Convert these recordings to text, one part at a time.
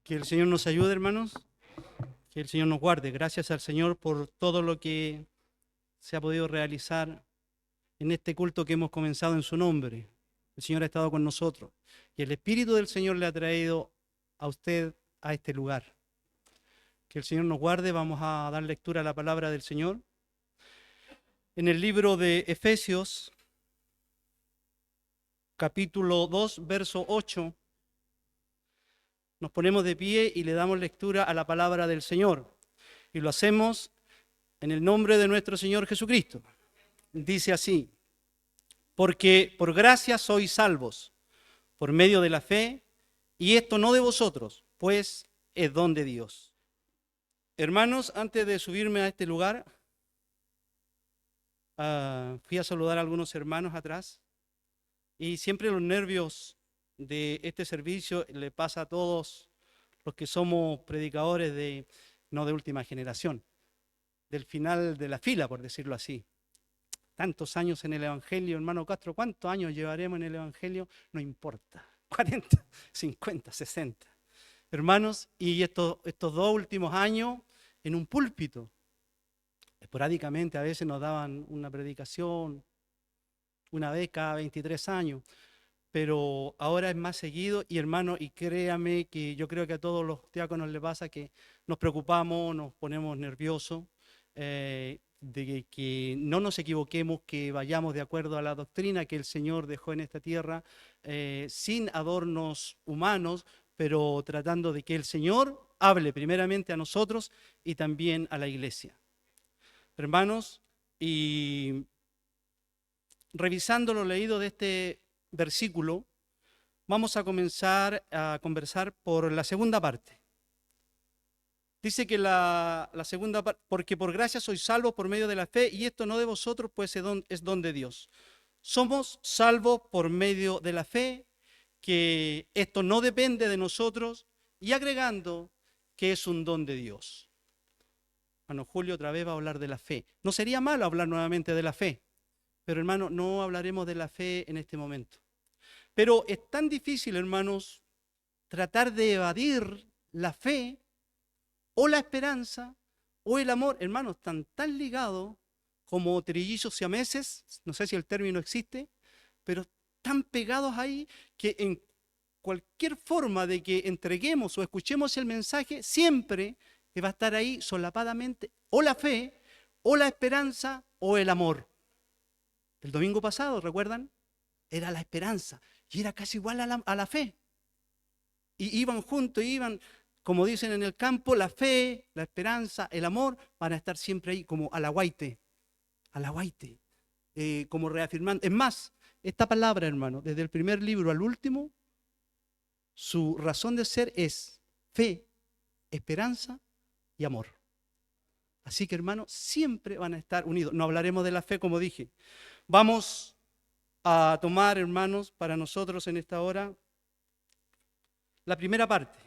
Que el Señor nos ayude, hermanos, que el Señor nos guarde. Gracias al Señor por todo lo que se ha podido realizar en este culto que hemos comenzado en su nombre. El Señor ha estado con nosotros y el Espíritu del Señor le ha traído a usted a este lugar. Que el Señor nos guarde. Vamos a dar lectura a la palabra del Señor. En el libro de Efesios, capítulo 2, verso 8, nos ponemos de pie y le damos lectura a la palabra del Señor. Y lo hacemos en el nombre de nuestro Señor Jesucristo. Dice así: porque por gracia sois salvos, por medio de la fe, y esto no de vosotros, pues es don de Dios. Hermanos, antes de subirme a este lugar, fui a saludar a algunos hermanos atrás, y siempre los nervios de este servicio le pasa a todos los que somos predicadores no de última generación, del final de la fila, por decirlo así. Tantos años en el Evangelio, hermano Castro, ¿cuántos años llevaremos en el Evangelio? No importa, 40, 50, 60. Hermanos, y estos 2 últimos años en un púlpito, esporádicamente a veces nos daban una predicación, una vez cada 23 años, pero ahora es más seguido y hermano, y créame que yo creo que a todos los diáconos les pasa que nos preocupamos, nos ponemos nerviosos, de que no nos equivoquemos, que vayamos de acuerdo a la doctrina que el Señor dejó en esta tierra, sin adornos humanos, pero tratando de que el Señor hable primeramente a nosotros y también a la iglesia. Hermanos, y revisando lo leído de este versículo, vamos a comenzar a conversar por la segunda parte. Dice que la segunda parte, porque por gracia sois salvos por medio de la fe, y esto no de vosotros, pues es don de Dios. Somos salvos por medio de la fe, que esto no depende de nosotros, y agregando que es un don de Dios. Hermano Julio otra vez va a hablar de la fe. No sería malo hablar nuevamente de la fe, pero hermano, no hablaremos de la fe en este momento. Pero es tan difícil, hermanos, tratar de evadir la fe o la esperanza o el amor. Hermanos, están tan ligados como trillizos siameses, no sé si el término existe, pero tan pegados ahí que en cualquier forma de que entreguemos o escuchemos el mensaje, siempre va a estar ahí solapadamente o la fe, o la esperanza, o el amor. El domingo pasado, ¿recuerdan? Era la esperanza y era casi igual a la fe. Y iban juntos, iban, como dicen en el campo, la fe, la esperanza, el amor, van a estar siempre ahí como a la guaite, como reafirmando. Es más, esta palabra, hermano, desde el primer libro al último, su razón de ser es fe, esperanza y amor. Así que, hermano, siempre van a estar unidos. No hablaremos de la fe, como dije. Vamos a tomar, hermanos, para nosotros en esta hora, la primera parte.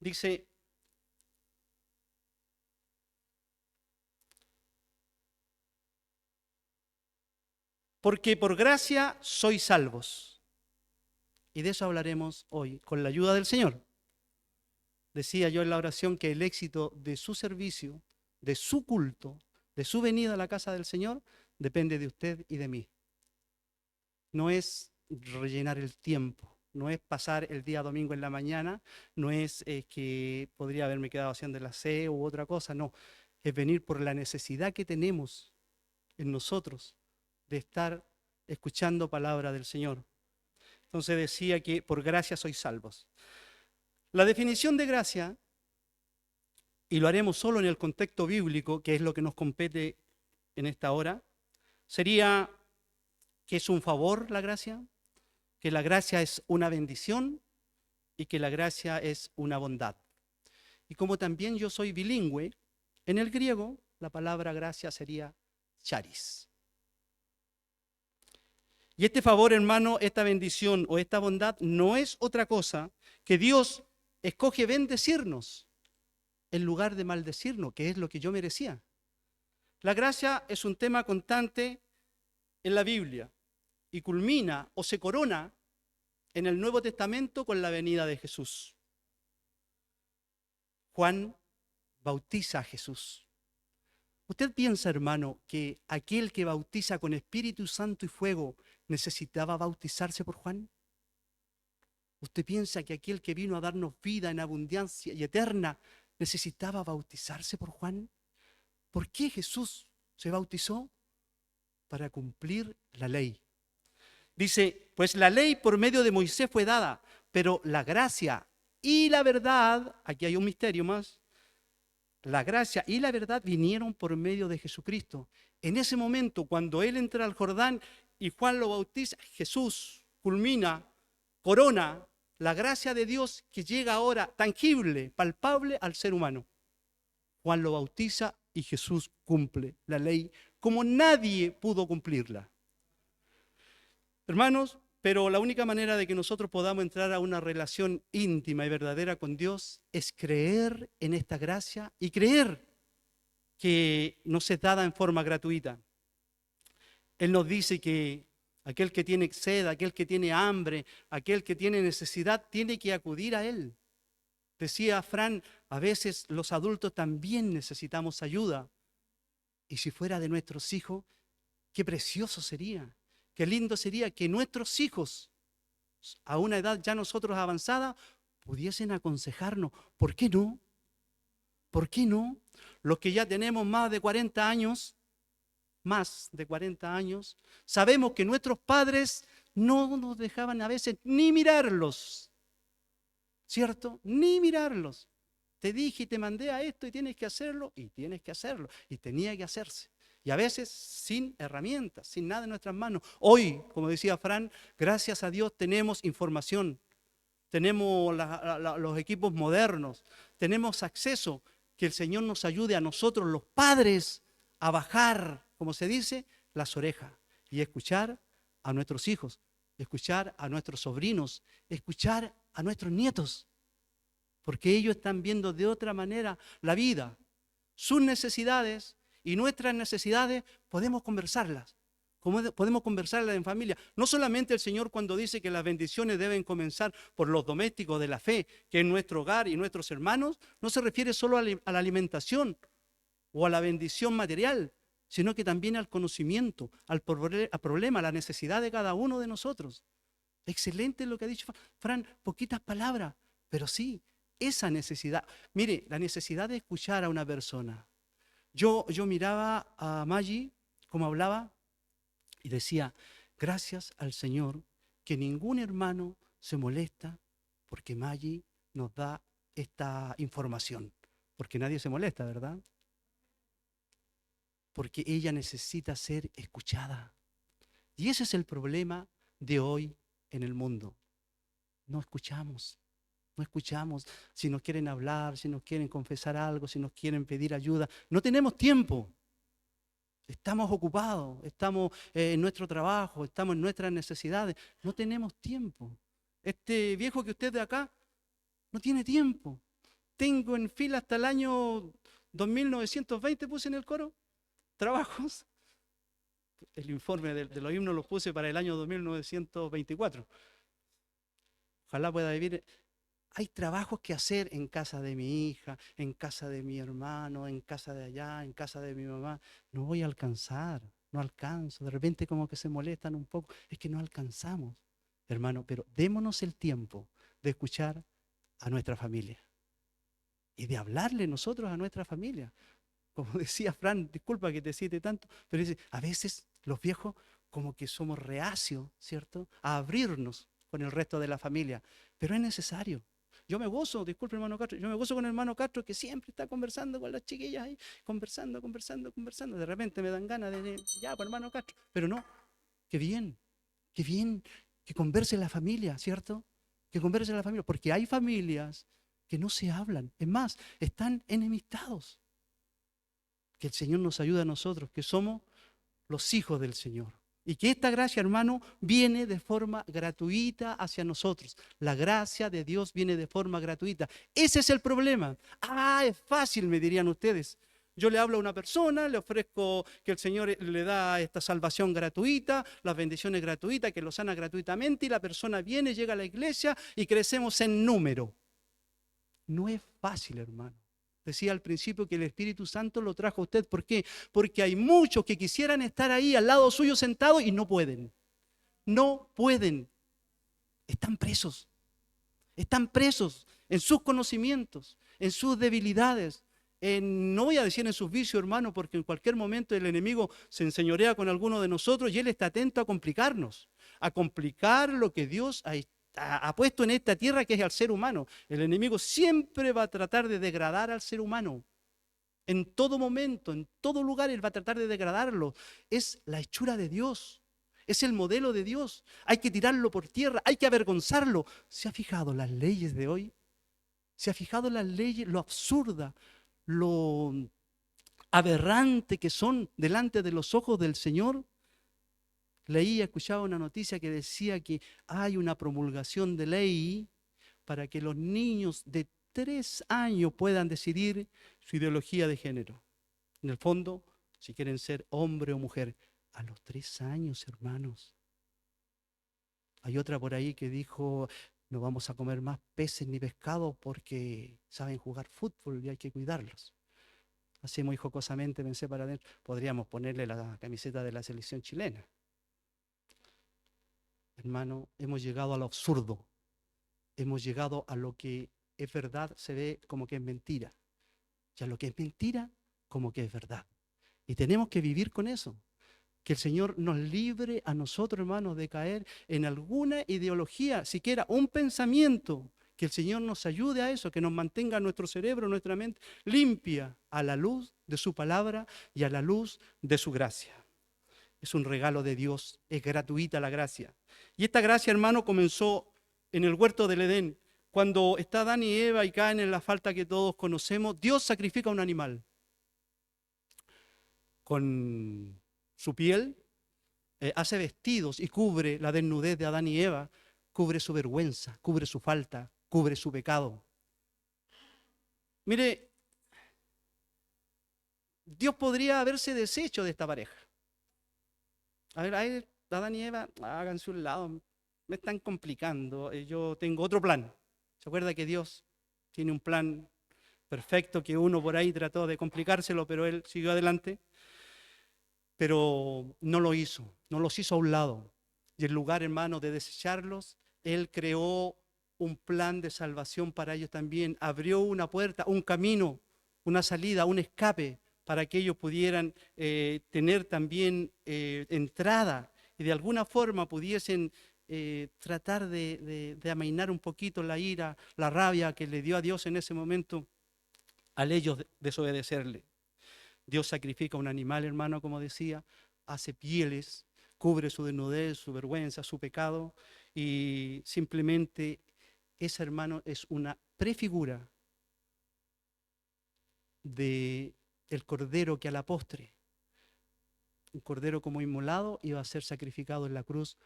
Dice: porque por gracia sois salvos. Y de eso hablaremos hoy, con la ayuda del Señor. Decía yo en la oración que el éxito de su servicio, de su culto, de su venida a la casa del Señor, depende de usted y de mí. No es rellenar el tiempo, no es pasar el día domingo en la mañana, no es que podría haberme quedado haciendo el aseo u otra cosa, no. Es venir por la necesidad que tenemos en nosotros de estar escuchando palabra del Señor. Entonces decía que por gracia sois salvos. La definición de gracia, y lo haremos solo en el contexto bíblico, que es lo que nos compete en esta hora, sería que es un favor la gracia, que la gracia es una bendición y que la gracia es una bondad. Y como también yo soy bilingüe, en el griego la palabra gracia sería charis. Y este favor, hermano, esta bendición o esta bondad no es otra cosa que Dios escoge bendecirnos en lugar de maldecirnos, que es lo que yo merecía. La gracia es un tema constante en la Biblia y culmina o se corona en el Nuevo Testamento con la venida de Jesús. Juan bautiza a Jesús. ¿Usted piensa, hermano, que aquel que bautiza con Espíritu Santo y fuego necesitaba bautizarse por Juan? ¿Usted piensa que aquel que vino a darnos vida en abundancia y eterna necesitaba bautizarse por Juan? ¿Por qué Jesús se bautizó? Para cumplir la ley. Dice, pues la ley por medio de Moisés fue dada, pero la gracia y la verdad, aquí hay un misterio más, la gracia y la verdad vinieron por medio de Jesucristo. En ese momento, cuando él entra al Jordán y Juan lo bautiza, Jesús culmina, corona la gracia de Dios que llega ahora tangible, palpable al ser humano. Juan lo bautiza y Jesús cumple la ley como nadie pudo cumplirla. Hermanos, pero la única manera de que nosotros podamos entrar a una relación íntima y verdadera con Dios es creer en esta gracia y creer que nos es dada en forma gratuita. Él nos dice que aquel que tiene sed, aquel que tiene hambre, aquel que tiene necesidad, tiene que acudir a Él. Decía Fran, a veces los adultos también necesitamos ayuda. Y si fuera de nuestros hijos, qué precioso sería, qué lindo sería que nuestros hijos, a una edad ya nosotros avanzada, pudiesen aconsejarnos. ¿Por qué no? ¿Por qué no? Los que ya tenemos más de 40 años, sabemos que nuestros padres no nos dejaban a veces ni mirarlos, ¿cierto? Ni mirarlos. Te dije y te mandé a esto y tienes que hacerlo, y tenía que hacerse. Y a veces sin herramientas, sin nada en nuestras manos. Hoy, como decía Fran, gracias a Dios tenemos información, tenemos los equipos modernos, tenemos acceso, que el Señor nos ayude a nosotros los padres a bajar, como se dice, las orejas y escuchar a nuestros hijos, escuchar a nuestros sobrinos, escuchar a nuestros nietos, porque ellos están viendo de otra manera la vida, sus necesidades y nuestras necesidades podemos conversarlas. Podemos conversarlas en familia. No solamente el Señor cuando dice que las bendiciones deben comenzar por los domésticos de la fe, que es nuestro hogar y nuestros hermanos, no se refiere solo a la alimentación o a la bendición material, sino que también al conocimiento, al problema, a la necesidad de cada uno de nosotros. Excelente lo que ha dicho Fran, poquitas palabras, pero sí, esa necesidad. Mire, la necesidad de escuchar a una persona. Yo miraba a Maggie, como hablaba, y decía, gracias al Señor que ningún hermano se molesta porque Maggie nos da esta información. Porque nadie se molesta, ¿verdad? Porque ella necesita ser escuchada. Y ese es el problema de hoy en el mundo. No escuchamos. No escuchamos. Si nos quieren hablar, si nos quieren confesar algo, si nos quieren pedir ayuda. No tenemos tiempo. Estamos ocupados, estamos en nuestro trabajo, estamos en nuestras necesidades. No tenemos tiempo. Este viejo que usted es de acá no tiene tiempo. Tengo en fila hasta el año 2920, puse en el coro, trabajos. El informe de los himnos los puse para el año 2924. Ojalá pueda vivir. Hay trabajos que hacer en casa de mi hija, en casa de mi hermano, en casa de allá, en casa de mi mamá. No voy a alcanzar, no alcanzo. De repente como que se molestan un poco. Es que no alcanzamos, hermano. Pero démonos el tiempo de escuchar a nuestra familia y de hablarle nosotros a nuestra familia. Como decía Fran, disculpa que te cite tanto, pero dice, a veces los viejos como que somos reacios, ¿cierto?, a abrirnos con el resto de la familia. Pero es necesario. Yo me gozo, disculpe hermano Castro, yo me gozo con el hermano Castro que siempre está conversando con las chiquillas ahí, conversando. De repente me dan ganas de, ya, pues hermano Castro, pero no, qué bien, que converse la familia, ¿cierto? Que converse la familia, porque hay familias que no se hablan, es más, están enemistados. Que el Señor nos ayude a nosotros, que somos los hijos del Señor. Y que esta gracia, hermano, viene de forma gratuita hacia nosotros. La gracia de Dios viene de forma gratuita. Ese es el problema. Es fácil, me dirían ustedes. Yo le hablo a una persona, le ofrezco que el Señor le da esta salvación gratuita, las bendiciones gratuitas, que lo sana gratuitamente, y la persona viene, llega a la iglesia y crecemos en número. No es fácil, hermano. Decía al principio que el Espíritu Santo lo trajo a usted. ¿Por qué? Porque hay muchos que quisieran estar ahí al lado suyo sentados y no pueden. No pueden. Están presos. Están presos en sus conocimientos, en sus debilidades. No voy a decir en sus vicios, hermano, porque en cualquier momento el enemigo se enseñorea con alguno de nosotros y él está atento a complicarnos, a complicar lo que Dios ha puesto en esta tierra, que es al ser humano. El enemigo siempre va a tratar de degradar al ser humano. En todo momento, en todo lugar, él va a tratar de degradarlo. Es la hechura de Dios. Es el modelo de Dios. Hay que tirarlo por tierra, hay que avergonzarlo. ¿Se ha fijado las leyes de hoy? ¿Se ha fijado las leyes, lo absurda, lo aberrante que son delante de los ojos del Señor? Escuchaba una noticia que decía que hay una promulgación de ley para que los niños de 3 años puedan decidir su ideología de género. En el fondo, si quieren ser hombre o mujer, a los 3 años, hermanos. Hay otra por ahí que dijo, no vamos a comer más peces ni pescados porque saben jugar fútbol y hay que cuidarlos. Así muy jocosamente pensé para adentro, podríamos ponerle la camiseta de la selección chilena. Hermano, hemos llegado a lo absurdo. Hemos llegado a lo que es verdad, se ve como que es mentira. Y a lo que es mentira, como que es verdad. Y tenemos que vivir con eso. Que el Señor nos libre a nosotros, hermanos, de caer en alguna ideología, siquiera un pensamiento. Que el Señor nos ayude a eso, que nos mantenga nuestro cerebro, nuestra mente limpia a la luz de su palabra y a la luz de su gracia. Es un regalo de Dios, es gratuita la gracia. Y esta gracia, hermano, comenzó en el huerto del Edén. Cuando está Adán y Eva y caen en la falta que todos conocemos, Dios sacrifica un animal. Con su piel hace vestidos y cubre la desnudez de Adán y Eva, cubre su vergüenza, cubre su falta, cubre su pecado. Mire, Dios podría haberse deshecho de esta pareja. A ver, Adán y Eva, háganse un lado, me están complicando, yo tengo otro plan. ¿Se acuerda que Dios tiene un plan perfecto que uno por ahí trató de complicárselo, pero él siguió adelante? Pero no lo hizo, no los hizo a un lado. Y en lugar, hermano, de desecharlos, él creó un plan de salvación para ellos también. Abrió una puerta, un camino, una salida, un escape para que ellos pudieran tener también entrada y de alguna forma pudiesen tratar de amainar un poquito la ira, la rabia que le dio a Dios en ese momento al ellos desobedecerle. Dios sacrifica un animal, hermano, como decía, hace pieles, cubre su desnudez, su vergüenza, su pecado, y simplemente ese, hermano, es una prefigura de el cordero que a la postre, un cordero como inmolado, iba a ser sacrificado en la cruz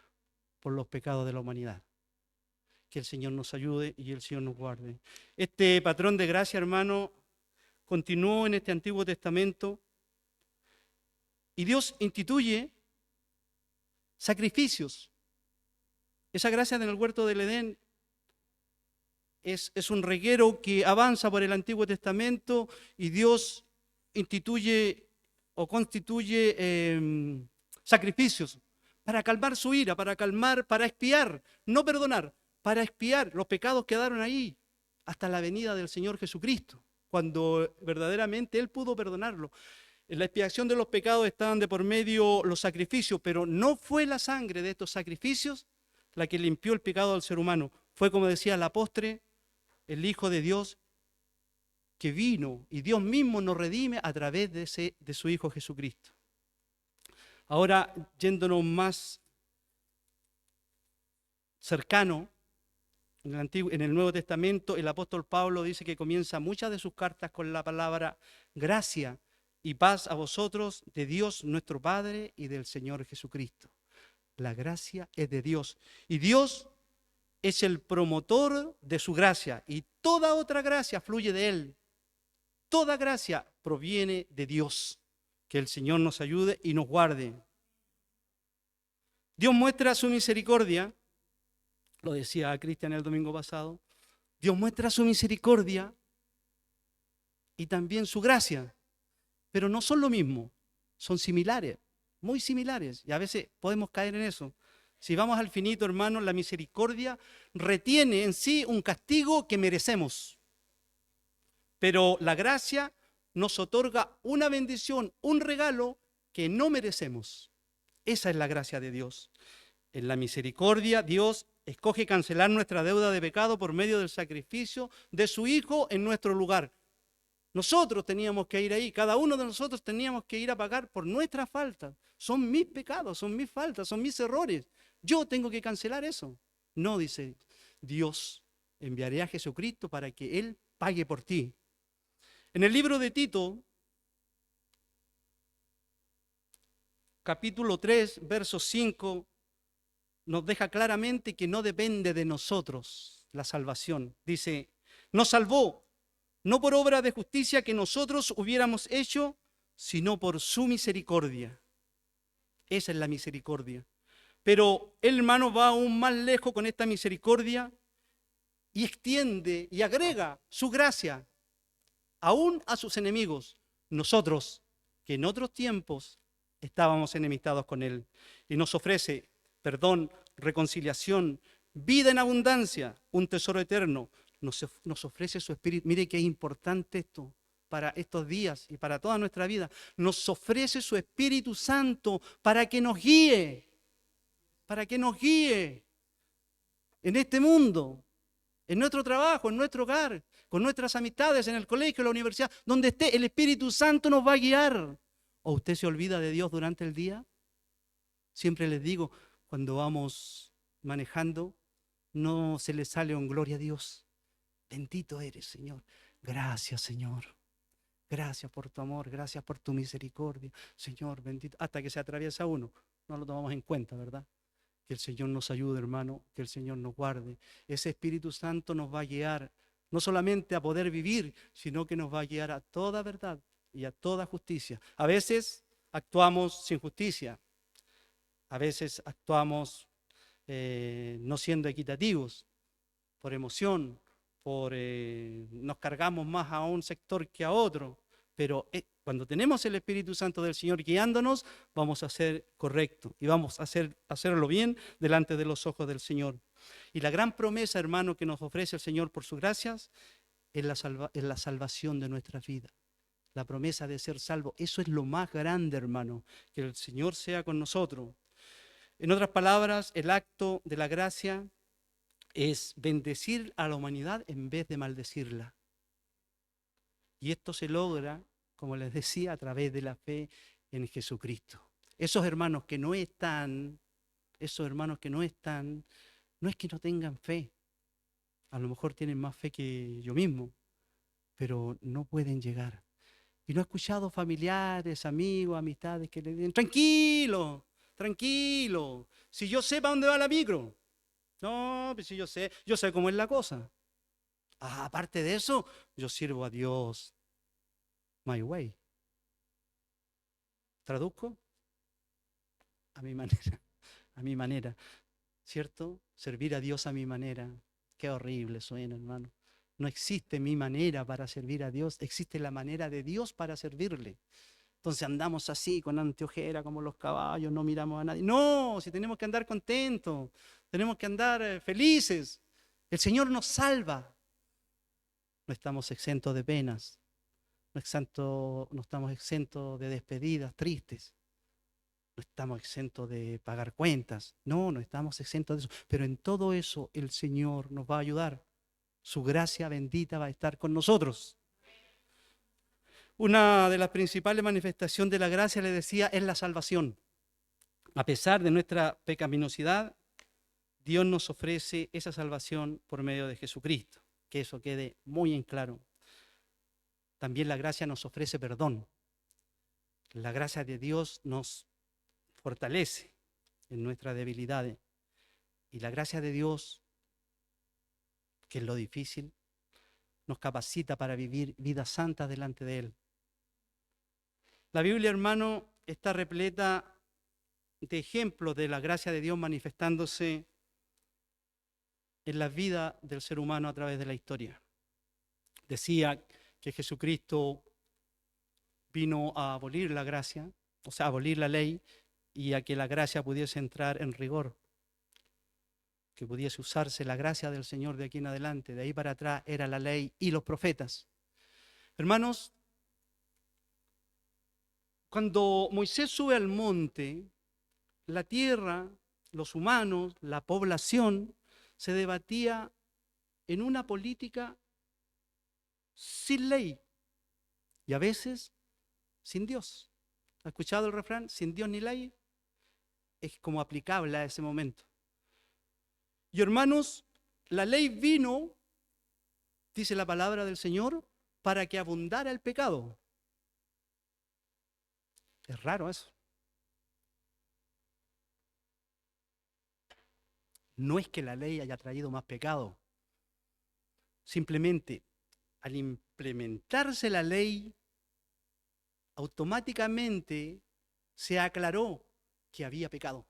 por los pecados de la humanidad. Que el Señor nos ayude y el Señor nos guarde. Este patrón de gracia, hermano, continuó en este Antiguo Testamento y Dios instituye sacrificios. Esa gracia en el huerto del Edén es un reguero que avanza por el Antiguo Testamento y Dios instituye o constituye sacrificios para calmar su ira, para calmar, para expiar, no perdonar, para expiar. Los pecados quedaron ahí hasta la venida del Señor Jesucristo, cuando verdaderamente Él pudo perdonarlo. En la expiación de los pecados estaban de por medio los sacrificios, pero no fue la sangre de estos sacrificios la que limpió el pecado del ser humano. Fue, como decía la postre, el Hijo de Dios que vino y Dios mismo nos redime a través de su Hijo Jesucristo. Ahora, yéndonos más cercano, en el Nuevo Testamento, el apóstol Pablo dice que comienza muchas de sus cartas con la palabra gracia y paz a vosotros de Dios nuestro Padre y del Señor Jesucristo. La gracia es de Dios y Dios es el promotor de su gracia y toda otra gracia fluye de Él. Toda gracia proviene de Dios. Que el Señor nos ayude y nos guarde. Dios muestra su misericordia, lo decía Cristian el domingo pasado, Dios muestra su misericordia y también su gracia, pero no son lo mismo, son similares, muy similares, y a veces podemos caer en eso. Si vamos al finito, hermanos, la misericordia retiene en sí un castigo que merecemos, pero la gracia nos otorga una bendición, un regalo que no merecemos. Esa es la gracia de Dios. En la misericordia, Dios escoge cancelar nuestra deuda de pecado por medio del sacrificio de su Hijo en nuestro lugar. Nosotros teníamos que ir ahí, cada uno de nosotros teníamos que ir a pagar por nuestras faltas. Son mis pecados, son mis faltas, son mis errores. Yo tengo que cancelar eso. No, dice Dios, enviaré a Jesucristo para que Él pague por ti. En el libro de Tito, capítulo 3, verso 5, nos deja claramente que no depende de nosotros la salvación. Dice, nos salvó, no por obra de justicia que nosotros hubiéramos hecho, sino por su misericordia. Esa es la misericordia. Pero el hermano va aún más lejos con esta misericordia y extiende y agrega su gracia aún a sus enemigos. Nosotros, que en otros tiempos estábamos enemistados con Él, y nos ofrece perdón, reconciliación, vida en abundancia, un tesoro eterno. Nos ofrece su Espíritu. Mire qué importante esto para estos días y para toda nuestra vida. Nos ofrece su Espíritu Santo para que nos guíe en este mundo, en nuestro trabajo, en nuestro hogar, con nuestras amistades, en el colegio, en la universidad, donde esté, el Espíritu Santo nos va a guiar. ¿O usted se olvida de Dios durante el día? Siempre les digo, cuando vamos manejando, no se le sale un gloria a Dios. Bendito eres, Señor. Gracias, Señor. Gracias por tu amor, gracias por tu misericordia. Señor, bendito. Hasta que se atraviesa uno, no lo tomamos en cuenta, ¿verdad? Que el Señor nos ayude, hermano, que el Señor nos guarde. Ese Espíritu Santo nos va a guiar, no solamente a poder vivir, sino que nos va a guiar a toda verdad y a toda justicia. A veces actuamos sin justicia. A veces actuamos no siendo equitativos, por emoción, nos cargamos más a un sector que a otro, pero cuando tenemos el Espíritu Santo del Señor guiándonos, vamos a ser correctos y vamos a hacerlo bien delante de los ojos del Señor. Y la gran promesa, hermano, que nos ofrece el Señor por sus gracias es la salvación de nuestra vida. La promesa de ser salvo, eso es lo más grande, hermano, que el Señor sea con nosotros. En otras palabras, el acto de la gracia es bendecir a la humanidad en vez de maldecirla. Y esto se logra, como les decía, a través de la fe en Jesucristo. Esos hermanos que no están, no es que no tengan fe. A lo mejor tienen más fe que yo mismo, pero no pueden llegar. Y no he escuchado familiares, amigos, amistades que le digan, tranquilo, tranquilo, si yo sé para dónde va la micro. No, pues si yo sé cómo es la cosa. Aparte de eso, yo sirvo a Dios my way. ¿Traduzco? A mi manera, a mi manera, ¿cierto? Servir a Dios a mi manera. Qué horrible suena, hermano. No existe mi manera para servir a Dios, existe la manera de Dios para servirle. Entonces andamos así, con anteojera, como los caballos, no miramos a nadie. No, si tenemos que andar contentos, tenemos que andar felices. El Señor nos salva. No estamos exentos de penas, no estamos exentos de despedidas tristes, no estamos exentos de pagar cuentas. No estamos exentos de eso. Pero en todo eso el Señor nos va a ayudar. Su gracia bendita va a estar con nosotros. Una de las principales manifestaciones de la gracia, le decía, es la salvación. A pesar de nuestra pecaminosidad, Dios nos ofrece esa salvación por medio de Jesucristo. Que eso quede muy en claro. También la gracia nos ofrece perdón. La gracia de Dios nos fortalece en nuestras debilidades. Y la gracia de Dios, que es lo difícil, nos capacita para vivir vidas santas delante de Él. La Biblia, hermano, está repleta de ejemplos de la gracia de Dios manifestándose en la vida del ser humano a través de la historia. Decía que Jesucristo vino a abolir la gracia, o sea, a abolir la ley y a que la gracia pudiese entrar en rigor, que pudiese usarse la gracia del Señor de aquí en adelante. De ahí para atrás era la ley y los profetas. Hermanos, cuando Moisés sube al monte, la tierra, los humanos, la población, se debatía en una política sin ley y a veces sin Dios. ¿Ha escuchado el refrán? Sin Dios ni ley. Es como aplicable a ese momento. Y hermanos, la ley vino, dice la palabra del Señor, para que abundara el pecado. Es raro eso. No es que la ley haya traído más pecado. Simplemente, al implementarse la ley, automáticamente se aclaró que había pecado.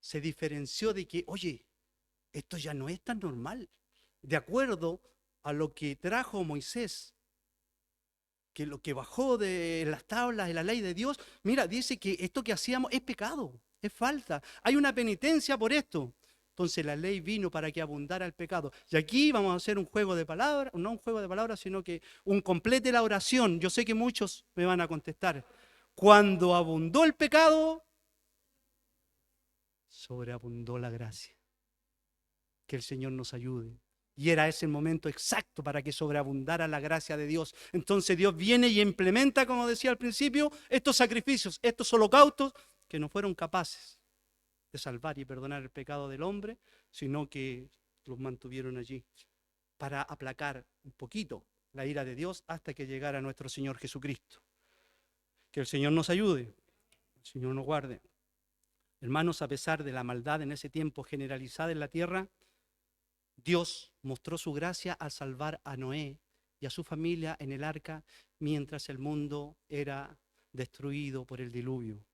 Se diferenció de que, oye, esto ya no es tan normal. De acuerdo a lo que trajo Moisés, que lo que bajó de las tablas de la ley de Dios, mira, dice que esto que hacíamos es pecado, es falta. Hay una penitencia por esto. Entonces la ley vino para que abundara el pecado. Y aquí vamos a hacer un juego de palabras, no un juego de palabras, sino que un complete la oración. Yo sé que muchos me van a contestar. Cuando abundó el pecado, sobreabundó la gracia. Que el Señor nos ayude. Y era ese el momento exacto para que sobreabundara la gracia de Dios. Entonces Dios viene y implementa, como decía al principio, estos sacrificios, estos holocaustos que no fueron capaces de salvar y perdonar el pecado del hombre, sino que los mantuvieron allí para aplacar un poquito la ira de Dios hasta que llegara nuestro Señor Jesucristo. Que el Señor nos ayude, el Señor nos guarde. Hermanos, a pesar de la maldad en ese tiempo generalizada en la tierra, Dios mostró su gracia al salvar a Noé y a su familia en el arca mientras el mundo era destruido por el diluvio.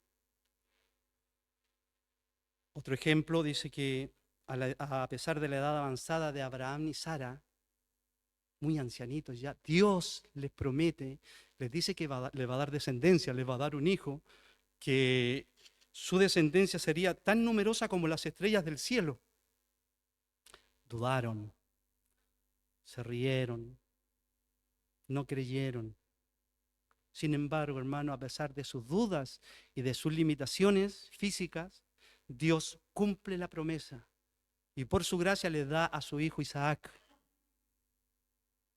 Otro ejemplo dice que a pesar de la edad avanzada de Abraham y Sara, muy ancianitos ya, Dios les promete, les dice que le va a dar descendencia, les va a dar un hijo, que su descendencia sería tan numerosa como las estrellas del cielo. Dudaron, se rieron, no creyeron. Sin embargo, hermano, a pesar de sus dudas y de sus limitaciones físicas, Dios cumple la promesa y por su gracia le da a su hijo Isaac,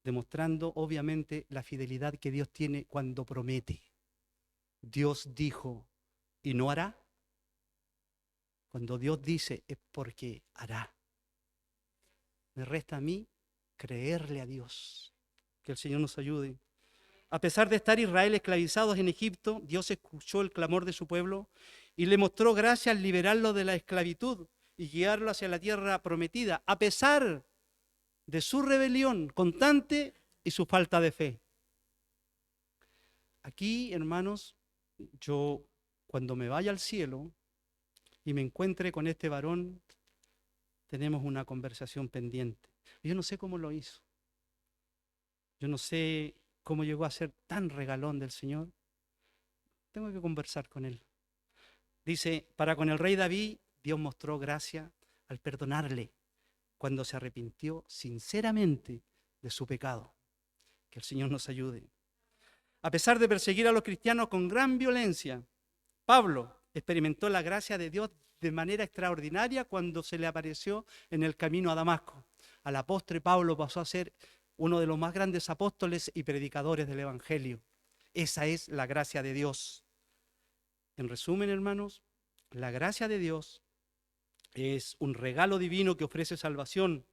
demostrando obviamente la fidelidad que Dios tiene cuando promete. Dios dijo y no hará. Cuando Dios dice es porque hará. Me resta a mí creerle a Dios. Que el Señor nos ayude. A pesar de estar Israel esclavizados en Egipto, Dios escuchó el clamor de su pueblo y le mostró gracia al liberarlo de la esclavitud y guiarlo hacia la tierra prometida, a pesar de su rebelión constante y su falta de fe. Aquí, hermanos, yo cuando me vaya al cielo y me encuentre con este varón, tenemos una conversación pendiente. Yo no sé cómo lo hizo. Yo no sé cómo llegó a ser tan regalón del Señor. Tengo que conversar con él. Dice, para con el rey David, Dios mostró gracia al perdonarle cuando se arrepintió sinceramente de su pecado. Que el Señor nos ayude. A pesar de perseguir a los cristianos con gran violencia, Pablo experimentó la gracia de Dios de manera extraordinaria cuando se le apareció en el camino a Damasco. A la postre, Pablo pasó a ser uno de los más grandes apóstoles y predicadores del Evangelio. Esa es la gracia de Dios. En resumen, hermanos, la gracia de Dios es un regalo divino que ofrece salvación,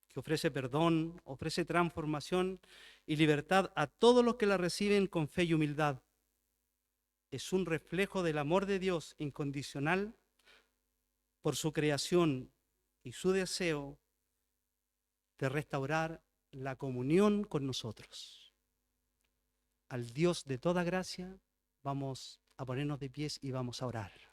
que ofrece perdón, ofrece transformación y libertad a todos los que la reciben con fe y humildad. Es un reflejo del amor de Dios incondicional por su creación y su deseo de restaurar la comunión con nosotros. Al Dios de toda gracia, vamos a ponernos de pies y vamos a orar.